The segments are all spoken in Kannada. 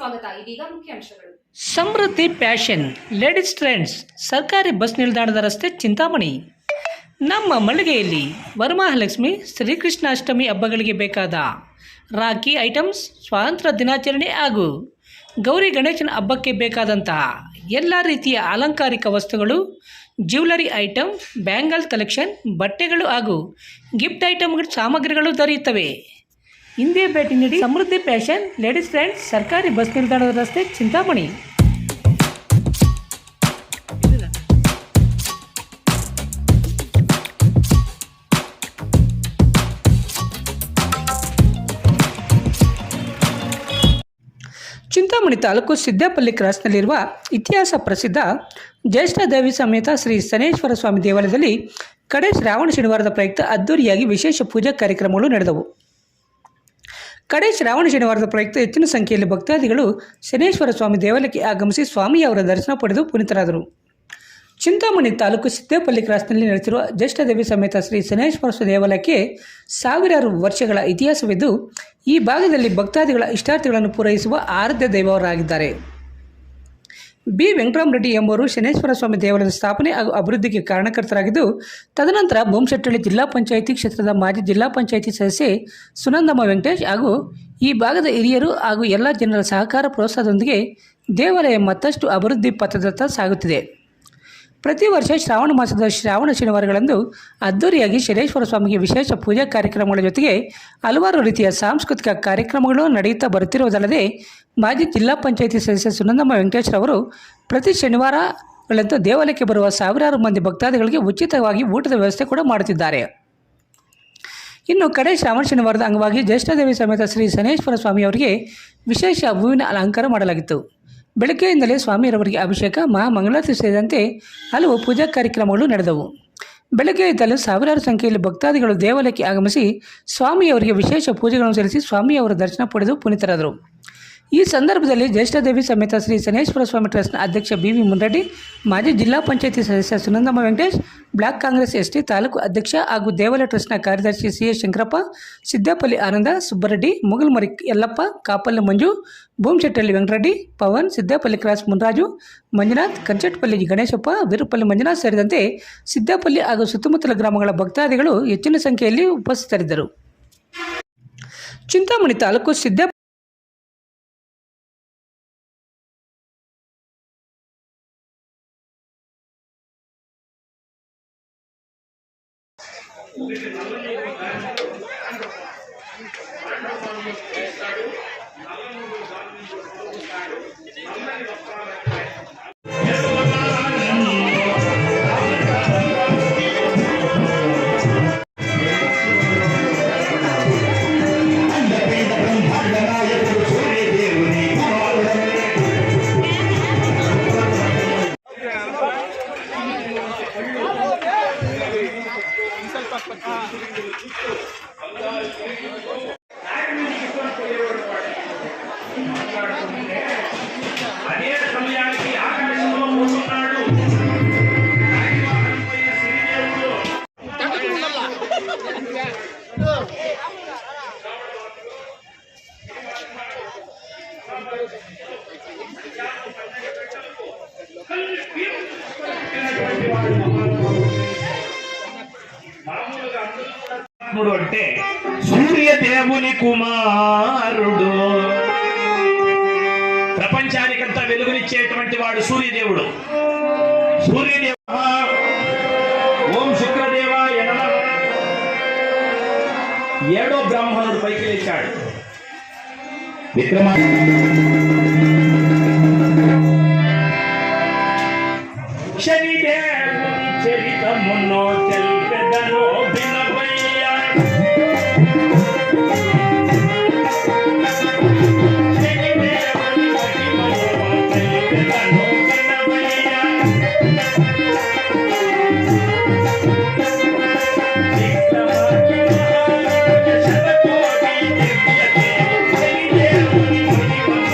ಸ್ವಾಗತ. ಇದೀಗ ಮುಖ್ಯಾಂಶಗಳು. ಸಮೃದ್ಧಿ ಪ್ಯಾಷನ್ ಲೇಡೀಸ್ ಟ್ರೆಂಡ್ಸ್ ಸರ್ಕಾರಿ ಬಸ್ ನಿಲ್ದಾಣದ ರಸ್ತೆ ಚಿಂತಾಮಣಿ. ನಮ್ಮ ಮಳಿಗೆಯಲ್ಲಿ ವರಮಹಾಲಕ್ಷ್ಮಿ ಶ್ರೀಕೃಷ್ಣಾಷ್ಟಮಿ ಹಬ್ಬಗಳಿಗೆ ಬೇಕಾದ ರಾಖಿ ಐಟಮ್ಸ್, ಸ್ವಾತಂತ್ರ್ಯ ದಿನಾಚರಣೆ ಹಾಗೂ ಗೌರಿ ಗಣೇಶನ ಹಬ್ಬಕ್ಕೆ ಬೇಕಾದಂತಹ ಎಲ್ಲ ರೀತಿಯ ಅಲಂಕಾರಿಕ ವಸ್ತುಗಳು, ಜ್ಯುವೆಲರಿ ಐಟಮ್, ಬ್ಯಾಂಗಲ್ ಕಲೆಕ್ಷನ್, ಬಟ್ಟೆಗಳು ಹಾಗೂ ಗಿಫ್ಟ್ ಐಟಮ್ಗಳ ಸಾಮಗ್ರಿಗಳು ದೊರೆಯುತ್ತವೆ. ಹಿಂದೆ ಭೇಟಿ ನೀಡಿ. ಸಮೃದ್ಧಿ ಪ್ಯಾಷನ್ ಲೇಡೀಸ್ ಟ್ರೆಂಡ್ಸ್ ಸರ್ಕಾರಿ ಬಸ್ ನಿಲ್ದಾಣದ ರಸ್ತೆ ಚಿಂತಾಮಣಿ. ಚಿಂತಾಮಣಿ ತಾಲೂಕು ಸಿದ್ದೇಪಲ್ಲಿ ಕ್ರಾಸ್ನಲ್ಲಿರುವ ಇತಿಹಾಸ ಪ್ರಸಿದ್ಧ ಜ್ಯೇಷ್ಠ ದೇವಿ ಸಮೇತ ಶ್ರೀ ಶನೇಶ್ವರ ಸ್ವಾಮಿ ದೇವಾಲಯದಲ್ಲಿ ಕಡೆ ಶ್ರಾವಣ ಶನಿವಾರದ ಪ್ರಯುಕ್ತ ಅದ್ದೂರಿಯಾಗಿ ವಿಶೇಷ ಪೂಜಾ ಕಾರ್ಯಕ್ರಮಗಳು ನಡೆದವು. ಕಡೆ ಶ್ರಾವಣ ಶನಿವಾರದ ಪ್ರಯುಕ್ತ ಹೆಚ್ಚಿನ ಸಂಖ್ಯೆಯಲ್ಲಿ ಭಕ್ತಾದಿಗಳು ಶನೇಶ್ವರ ಸ್ವಾಮಿ ದೇವಾಲಯಕ್ಕೆ ಆಗಮಿಸಿ ಸ್ವಾಮಿಯವರ ದರ್ಶನ ಪಡೆದು ಪುನೀತರಾದರು. ಚಿಂತಾಮಣಿ ತಾಲೂಕು ಸಿದ್ದೇಪಲ್ಲಿ ಕ್ರಾಸ್ನಲ್ಲಿ ನಡೆಸಿರುವ ಜ್ಯೇಷ್ಠ ದೇವಿ ಸಮೇತ ಶ್ರೀ ಶನೇಶ್ವರ ದೇವಾಲಯಕ್ಕೆ ಸಾವಿರಾರು ವರ್ಷಗಳ ಇತಿಹಾಸವಿದ್ದು, ಈ ಭಾಗದಲ್ಲಿ ಭಕ್ತಾದಿಗಳ ಇಷ್ಟಾರ್ಥಗಳನ್ನು ಪೂರೈಸುವ ಆರಾಧ್ಯ ದೈವವರಾಗಿದ್ದಾರೆ. ಬಿ ವೆಂಕಟರಾಮರೆಡ್ಡಿ ಎಂಬುವರು ಶನೇಶ್ವರ ಸ್ವಾಮಿ ದೇವಾಲಯದ ಸ್ಥಾಪನೆ ಹಾಗೂ ಅಭಿವೃದ್ಧಿಗೆ ಕಾರಣಕರ್ತರಾಗಿದ್ದು, ತದನಂತರ ಬೊಮ್ಮಶೆಟ್ಟಳ್ಳಿ ಜಿಲ್ಲಾ ಪಂಚಾಯಿತಿ ಕ್ಷೇತ್ರದ ಮಾಜಿ ಜಿಲ್ಲಾ ಪಂಚಾಯಿತಿ ಸದಸ್ಯೆ ಸುನಂದಮ್ಮ ವೆಂಕಟೇಶ್ ಹಾಗೂ ಈ ಭಾಗದ ಹಿರಿಯರು ಹಾಗೂ ಎಲ್ಲ ಜನರ ಸಹಕಾರ ಪ್ರೋತ್ಸಾಹದೊಂದಿಗೆ ದೇವಾಲಯ ಮತ್ತಷ್ಟು ಅಭಿವೃದ್ಧಿ ಪಥದತ್ತ ಸಾಗುತ್ತಿದೆ. ಪ್ರತಿ ವರ್ಷ ಶ್ರಾವಣ ಮಾಸದ ಶ್ರಾವಣ ಶನಿವಾರಗಳಂದು ಅದ್ದೂರಿಯಾಗಿ ಶನೇಶ್ವರ ಸ್ವಾಮಿಗೆ ವಿಶೇಷ ಪೂಜಾ ಕಾರ್ಯಕ್ರಮಗಳ ಜೊತೆಗೆ ಹಲವಾರು ರೀತಿಯ ಸಾಂಸ್ಕೃತಿಕ ಕಾರ್ಯಕ್ರಮಗಳು ನಡೆಯುತ್ತಾ ಬರುತ್ತಿರುವುದಲ್ಲದೆ, ಮಾಜಿ ಜಿಲ್ಲಾ ಪಂಚಾಯಿತಿ ಸದಸ್ಯ ಸುನಂದಮ್ಮ ವೆಂಕಟೇಶ್ ರವರು ಪ್ರತಿ ಶನಿವಾರಗಳಂದು ದೇವಾಲಯಕ್ಕೆ ಬರುವ ಸಾವಿರಾರು ಮಂದಿ ಭಕ್ತಾದಿಗಳಿಗೆ ಉಚಿತವಾಗಿ ಊಟದ ವ್ಯವಸ್ಥೆ ಕೂಡ ಮಾಡುತ್ತಿದ್ದಾರೆ. ಇನ್ನು ಕಡೆ ಶ್ರಾವಣ ಶನಿವಾರದ ಅಂಗವಾಗಿ ಜ್ಯೇಷ್ಠದೇವಿ ಸಮೇತ ಶ್ರೀ ಶನೇಶ್ವರ ಸ್ವಾಮಿಯವರಿಗೆ ವಿಶೇಷ ಹೂವಿನ ಅಲಂಕಾರ ಮಾಡಲಾಗಿತ್ತು. ಬೆಳಗ್ಗೆಯಿಂದಲೇ ಸ್ವಾಮಿಯವರಿಗೆ ಅಭಿಷೇಕ, ಮಹಾಮಂಗಳಾರತಿ ಸೇರಿದಂತೆ ಹಲವು ಪೂಜಾ ಕಾರ್ಯಕ್ರಮಗಳು ನಡೆದವು. ಬೆಳಗ್ಗೆ ಇದ್ದಲ್ಲೂ ಸಾವಿರಾರು ಸಂಖ್ಯೆಯಲ್ಲಿ ಭಕ್ತಾದಿಗಳು ದೇವಾಲಯಕ್ಕೆ ಆಗಮಿಸಿ ಸ್ವಾಮಿಯವರಿಗೆ ವಿಶೇಷ ಪೂಜೆಗಳನ್ನು ಸಲ್ಲಿಸಿ ಸ್ವಾಮಿಯವರ ದರ್ಶನ ಪಡೆದು ಪುನೀತರಾದರು. ಈ ಸಂದರ್ಭದಲ್ಲಿ ಜ್ಯೇಷ್ಠದೇವಿ ಸಮೇತ ಶ್ರೀ ಶನೇಶ್ವರ ಸ್ವಾಮಿ ಟ್ರಸ್ಟ್ನ ಅಧ್ಯಕ್ಷ ಬಿ.ವಿ. ಮುನ್ರೆಡ್ಡಿ, ಮಾಜಿ ಜಿಲ್ಲಾ ಪಂಚಾಯಿತಿ ಸದಸ್ಯ ಸುನಂದಮ್ಮ ವೆಂಕಟೇಶ್, ಬ್ಲಾಕ್ ಕಾಂಗ್ರೆಸ್ ಎಸ್ಟಿ ತಾಲೂಕು ಅಧ್ಯಕ್ಷ ಹಾಗೂ ದೇವಾಲಯ ಟ್ರಸ್ಟ್ನ ಕಾರ್ಯದರ್ಶಿ ಸಿ.ಎಸ್. ಶಂಕರಪ್ಪ, ಸಿದ್ದೇಪಲ್ಲಿ ಆನಂದ, ಸುಬ್ಬರೆಡ್ಡಿ, ಮುಗಲ್ಮರಿ ಯಲ್ಲಪ್ಪ, ಕಾಪಲ್ಲೆ ಮಂಜು, ಬೊಮ್ಮಶೆಟ್ಟಳ್ಳಿ ವೆಂಕಟರೆಡ್ಡಿ, ಪವನ್, ಸಿದ್ದೇಪಲ್ಲಿ ಕ್ರಾಸ್ ಮುನ್ರಾಜು, ಮಂಜುನಾಥ್, ಕಂಚಟ್ಪಲ್ಲಿ ಗಣೇಶಪ್ಪ, ವೀರಪಲ್ಲಿ ಮಂಜುನಾಥ್ ಸೇರಿದಂತೆ ಸಿದ್ದೇಪಲ್ಲಿ ಹಾಗೂ ಸುತ್ತಮುತ್ತಲ ಗ್ರಾಮಗಳ ಭಕ್ತಾದಿಗಳು ಹೆಚ್ಚಿನ ಸಂಖ್ಯೆಯಲ್ಲಿ ಉಪಸ್ಥಿತರಿದ್ದರು. ಚಿಂತಾಮಣಿ ತಾಲೂಕು ಸಿದ್ದೇ అంటే సూర్యదేవుని కుమారుడు, ప్రపంచానికంతా వెలుగునిచ్చేటువంటి వాడు సూర్యదేవుడు. సూర్యదేవ ఓం శుక్రదేవాయ నమః. 7వ బ్రాహ్మణుడు పైకి లేచాడు. శనిదేవుని చరితమును తెల్పెదను వినవయ్యా. శనిదేవుని మహిమను తెల్పెదను వినవయ్యా. శతకోటి దివ్యతే శనిదేవుని మహిమను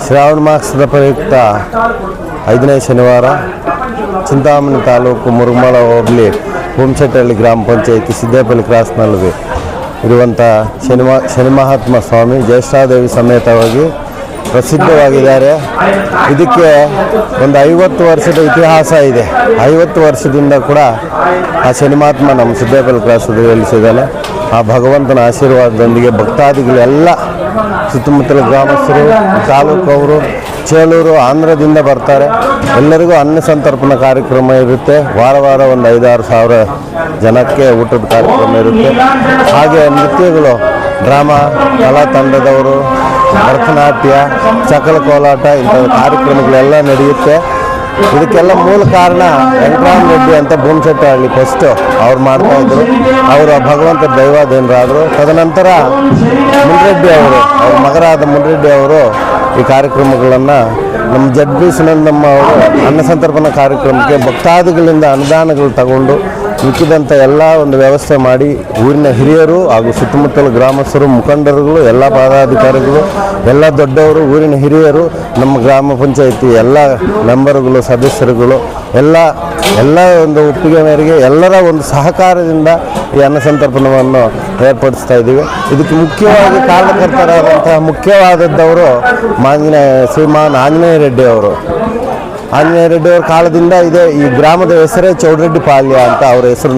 ಶ್ರಾವಣ ಮಾಸದ ಪ್ರಯುಕ್ತ 5ನೇ ಶನಿವಾರ ಚಿಂತಾಮಣಿ ತಾಲೂಕು ಮುರುಮಲ ಹೋಬಳಿ ಹುಮ್ಸೆಟ್ಟಹಳ್ಳಿ ಗ್ರಾಮ ಪಂಚಾಯಿತಿ ಸಿದ್ದೇಪಲ್ಲಿ ಕ್ರಾಸ್ನಲ್ಲಿ ಇರುವಂಥ ಶನಿ ಮಹಾತ್ಮ ಸ್ವಾಮಿ ಜ್ಯೇಷ್ಠಾದೇವಿ ಸಮೇತವಾಗಿ ಪ್ರಸಿದ್ಧವಾಗಿದ್ದಾರೆ. ಇದಕ್ಕೆ ಒಂದು 50 ವರ್ಷದ ಇತಿಹಾಸ ಇದೆ. 50 ವರ್ಷದಿಂದ ಕೂಡ ಆ ಶನಿ ಮಹಾತ್ಮ ನಮ್ಮ ಸಿದ್ದೇಪಲ್ಲಿ ಕ್ರಾಸಲ್ಲಿ ನೆಲೆಸಿದ್ದಾನೆ. ಆ ಭಗವಂತನ ಆಶೀರ್ವಾದದೊಂದಿಗೆ ಭಕ್ತಾದಿಗಳೆಲ್ಲ ಸುತ್ತಮುತ್ತಲ ಗ್ರಾಮಸ್ಥರು, ತಾಲೂಕವರು, ಚೇಳೂರು, ಆಂಧ್ರದಿಂದ ಬರ್ತಾರೆ. ಎಲ್ಲರಿಗೂ ಅನ್ನ ಸಂತರ್ಪಣಾ ಕಾರ್ಯಕ್ರಮ ಇರುತ್ತೆ. ವಾರ ಒಂದು 5-6 ಸಾವಿರ ಜನಕ್ಕೆ ಊಟದ ಕಾರ್ಯಕ್ರಮ ಇರುತ್ತೆ. ಹಾಗೆ ನೃತ್ಯಗಳು, ಡ್ರಾಮಾ, ಕಲಾ ತಂಡದವರು, ಭರತನಾಟ್ಯ, ಚಕಲ ಕೋಲಾಟ ಇಂಥ ಕಾರ್ಯಕ್ರಮಗಳೆಲ್ಲ ನಡೆಯುತ್ತೆ. ಇದಕ್ಕೆಲ್ಲ ಮೂಲ ಕಾರಣ ವೆಂಕಟರಾಮ ರೆಡ್ಡಿ ಅಂತ ಭೂಮಶೆಟ್ಟಹಳ್ಳಿ ಫಸ್ಟು ಅವ್ರು ಮಾಡ್ತಾಯಿದ್ರು. ಅವರು ಭಗವಂತ ದೈವಾಧೀನರಾದರು. ತದನಂತರ ಮುನ್ರೆಡ್ಡಿ ಅವರು, ಅವ್ರ ಮಗರಾದ ಮುನ್ರೆಡ್ಡಿ ಅವರು ಈ ಕಾರ್ಯಕ್ರಮಗಳನ್ನು ನಮ್ಮ ಜಡ್ಬಿ ಸುನಂದಮ್ಮ ಅವರು ಅನ್ನ ಸಂತರ್ಪಣಾ ಕಾರ್ಯಕ್ರಮಕ್ಕೆ ಭಕ್ತಾದಿಗಳಿಂದ ಅನುದಾನಗಳು ತಗೊಂಡು ಮಿಕ್ಕಿದಂಥ ಎಲ್ಲ ಒಂದು ವ್ಯವಸ್ಥೆ ಮಾಡಿ ಊರಿನ ಹಿರಿಯರು ಹಾಗೂ ಸುತ್ತಮುತ್ತಲ ಗ್ರಾಮಸ್ಥರು, ಮುಖಂಡರುಗಳು, ಎಲ್ಲ ಪದಾಧಿಕಾರಿಗಳು, ಎಲ್ಲ ದೊಡ್ಡವರು, ಊರಿನ ಹಿರಿಯರು, ನಮ್ಮ ಗ್ರಾಮ ಪಂಚಾಯಿತಿ ಎಲ್ಲ ಮೆಂಬರ್ಗಳು, ಸದಸ್ಯರುಗಳು ಎಲ್ಲ ಒಂದು ಒಪ್ಪಿಗೆ ಮೇರೆಗೆ ಎಲ್ಲರ ಒಂದು ಸಹಕಾರದಿಂದ ಈ ಅನ್ನ ಸಂತರ್ಪಣವನ್ನು ಏರ್ಪಡಿಸ್ತಾ ಇದ್ದೀವಿ. ಇದಕ್ಕೆ ಮುಖ್ಯವಾಗಿ ಕಾರಣಕರ್ತರಾದಂತಹ ಮುಖ್ಯವಾದದ್ದವರು ಶ್ರೀಮಾನ್ ಆಂಜನೇಯ ರೆಡ್ಡಿ ಅವರು. ಆಂಜನೇಯ ರೆಡ್ಡಿ ಅವರ ಕಾಲದಿಂದ ಇದೆ. ಈ ಗ್ರಾಮದ ಹೆಸರೇ ಚೌಡರೆಡ್ಡಿ ಪಾಳ್ಯ ಅಂತ ಅವರ ಹೆಸರು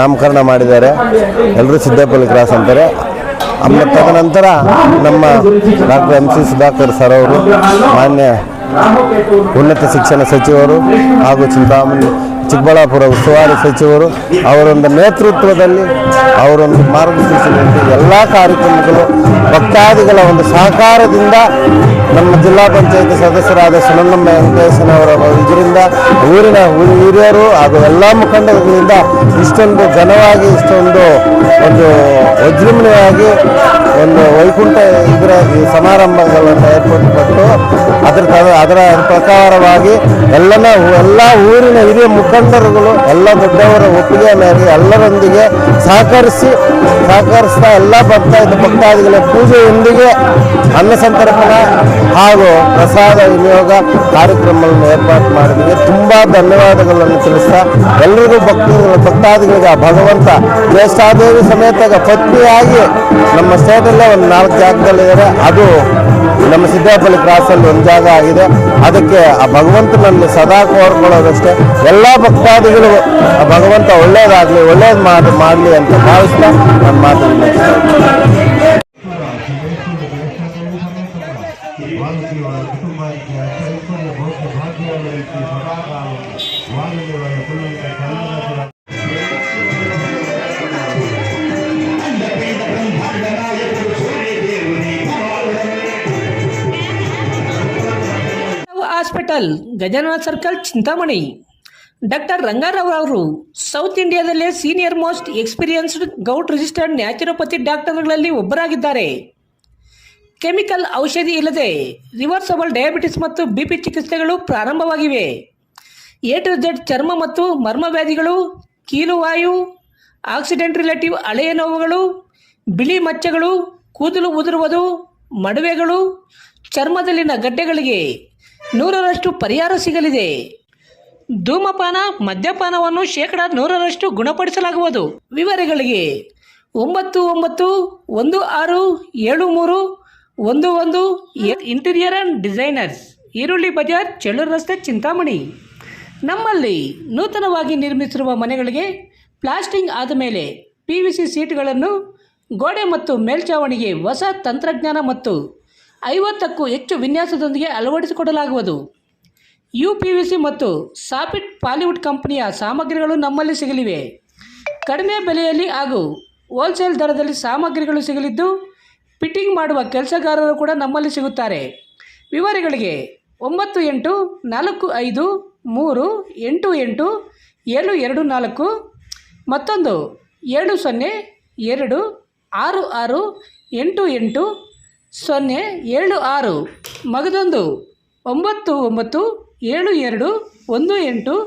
ನಾಮಕರಣ ಮಾಡಿದ್ದಾರೆ. ಎಲ್ಲರೂ ಸಿದ್ದೇಪಲ್ಲಿ ಕ್ರಾಸ್ ಅಂತಾರೆ. ತದನಂತರ ನಮ್ಮ ಡಾಕ್ಟರ್ MC ಸುಧಾಕರ್ ಸರ್ ಅವರು, ಮಾನ್ಯ ಉನ್ನತ ಶಿಕ್ಷಣ ಸಚಿವರು ಹಾಗೂ ಚಿಕ್ಕಬಳ್ಳಾಪುರ ಉಸ್ತುವಾರಿ ಸಚಿವರು ಅವರೊಂದು ನೇತೃತ್ವದಲ್ಲಿ, ಅವರೊಂದು ಮಾರ್ಗದರ್ಶನದಲ್ಲಿ ಎಲ್ಲ ಕಾರ್ಯಕ್ರಮಗಳು ಭಕ್ತಾದಿಗಳ ಒಂದು ಸಹಕಾರದಿಂದ ನಮ್ಮ ಜಿಲ್ಲಾ ಪಂಚಾಯತಿ ಸದಸ್ಯರಾದ ಸುನಂದಮ್ಮ ವೆಂಕಟೇಶನವರ ಇದರಿಂದ ಊರಿನ ಹಿರಿಯರು ಹಾಗೂ ಎಲ್ಲ ಮುಖಂಡರುಗಳಿಂದ ಇಷ್ಟೊಂದು ಘನವಾಗಿ, ಇಷ್ಟೊಂದು ಒಂದು ವಿಜೃಂಭಣೆಯಾಗಿ ಒಂದು ವೈಕುಂಠ ಇದರ ಈ ಸಮಾರಂಭಗಳನ್ನು ಏರ್ಪಟ್ಟು ಅದರ ಪ್ರಕಾರವಾಗಿ ಎಲ್ಲ ಊರಿನ ಹಿರಿಯ ಮುಖಂಡರುಗಳು, ಎಲ್ಲ ದೊಡ್ಡವರ ಒಪ್ಪಿಗೆ ಮೇರೆಗೆ ಎಲ್ಲರೊಂದಿಗೆ ಸಹಕರಿಸ್ತಾ ಎಲ್ಲ ಭಕ್ತಾದಿಗಳ ಪೂಜೆಯೊಂದಿಗೆ ಅನ್ನ ಸಂತರ್ಪಣಾ ಹಾಗೂ ಪ್ರಸಾದ ವಿನಿಯೋಗ ಕಾರ್ಯಕ್ರಮಗಳನ್ನು ಏರ್ಪಾಡು ಮಾಡಿದ್ದೀವಿ. ತುಂಬ ಧನ್ಯವಾದಗಳನ್ನು ತಿಳಿಸ್ತಾ ಎಲ್ಲರಿಗೂ ಭಕ್ತಾದಿಗಳಿಗೆ ಆ ಭಗವಂತ ಜ್ಯೇಷ್ಠಾದೇವಿ ಸಮೇತ ಪತ್ನಿಯಾಗಿ ನಮ್ಮ ಸ್ಟೇಟಲ್ಲೇ ಒಂದು 4 ಜಾಗದಲ್ಲಿದ್ದಾರೆ. ಅದು ನಮ್ಮ ಸಿದ್ದೇಪಲ್ಲಿ ಕ್ರಾಸಲ್ಲಿ ಒಂದು ಜಾಗ ಆಗಿದೆ. ಅದಕ್ಕೆ ಆ ಭಗವಂತನಲ್ಲಿ ಸದಾ ಕೋರ್ಕೊಳ್ಳೋದಷ್ಟೇ. ಎಲ್ಲ ಭಕ್ತಾದಿಗಳಿಗೂ ಆ ಭಗವಂತ ಒಳ್ಳೇದು ಮಾಡಲಿ ಅಂತ ಭಾವಿಸ್ತಾ ನನ್ನ ಮಾತನ್ನು ಮುಗಿಸ್ತಾ ಇದ್ದೀನಿ. Hospital, Gajanana circle, Chintamani. Doctor Rangarao ಅವರು ಸೌತ್ ಇಂಡಿಯಾದಲ್ಲೇ senior most experienced govt registered naturopathy ಡಾಕ್ಟರ್ಗಳಲ್ಲಿ ಒಬ್ಬರಾಗಿದ್ದಾರೆ. ಕೆಮಿಕಲ್ ಔಷಧಿ ಇಲ್ಲದೆ ರಿವರ್ಸಬಲ್ ಡಯಾಬಿಟಿಸ್ ಮತ್ತು BP ಚಿಕಿತ್ಸೆಗಳು ಪ್ರಾರಂಭವಾಗಿವೆ. A to Z ಚರ್ಮ ಮತ್ತು ಮರ್ಮವ್ಯಾಧಿಗಳು, ಕೀಲುವಾಯು, ಆಕ್ಸಿಡೆಂಟ್ ರಿಲೇಟಿವ್ ಹಳೆಯ ನೋವುಗಳು, ಬಿಳಿ ಮಚ್ಚೆಗಳು, ಕೂದಲು ಉದುರುವುದು, ಮಡುವೆಗಳು, ಚರ್ಮದಲ್ಲಿನ ಗಡ್ಡೆಗಳಿಗೆ 100% ಪರಿಹಾರ ಸಿಗಲಿದೆ. ಧೂಮಪಾನ, ಮದ್ಯಪಾನವನ್ನು 100% ಗುಣಪಡಿಸಲಾಗುವುದು. ವಿವರಗಳಿಗೆ 99167311 ಇಂಟೀರಿಯರ್ ಆ್ಯಂಡ್ ಡಿಸೈನರ್ಸ್, ಈರುಳ್ಳಿ ಬಜಾರ್, ಚೇಳೂರು ರಸ್ತೆ, ಚಿಂತಾಮಣಿ. ನಮ್ಮಲ್ಲಿ ನೂತನವಾಗಿ ನಿರ್ಮಿಸಿರುವ ಮನೆಗಳಿಗೆ ಪ್ಲಾಸ್ಟಿಂಗ್ ಆದ ಮೇಲೆ PVC ಸೀಟ್ಗಳನ್ನು ಗೋಡೆ ಮತ್ತು ಮೇಲ್ಛಾವಣಿಗೆ ಹೊಸ ತಂತ್ರಜ್ಞಾನ ಮತ್ತು 50ಕ್ಕೂ ಹೆಚ್ಚು ವಿನ್ಯಾಸದೊಂದಿಗೆ ಅಳವಡಿಸಿಕೊಡಲಾಗುವುದು. UPVC ಮತ್ತು ಸಾಫಿಟ್ ಪಾಲಿವುಡ್ ಕಂಪನಿಯ ಸಾಮಗ್ರಿಗಳು ನಮ್ಮಲ್ಲಿ ಸಿಗಲಿವೆ. ಕಡಿಮೆ ಬೆಲೆಯಲ್ಲಿ ಹಾಗೂ ಹೋಲ್ಸೇಲ್ ದರದಲ್ಲಿ ಸಾಮಗ್ರಿಗಳು ಸಿಗಲಿದ್ದು, ಫಿಟ್ಟಿಂಗ್ ಮಾಡುವ ಕೆಲಸಗಾರರು ಕೂಡ ನಮ್ಮಲ್ಲಿ ಸಿಗುತ್ತಾರೆ. ವಿವರಗಳಿಗೆ 9843887724, ಮತ್ತೊಂದು 7026688076, ಮಗದೊಂದು 997218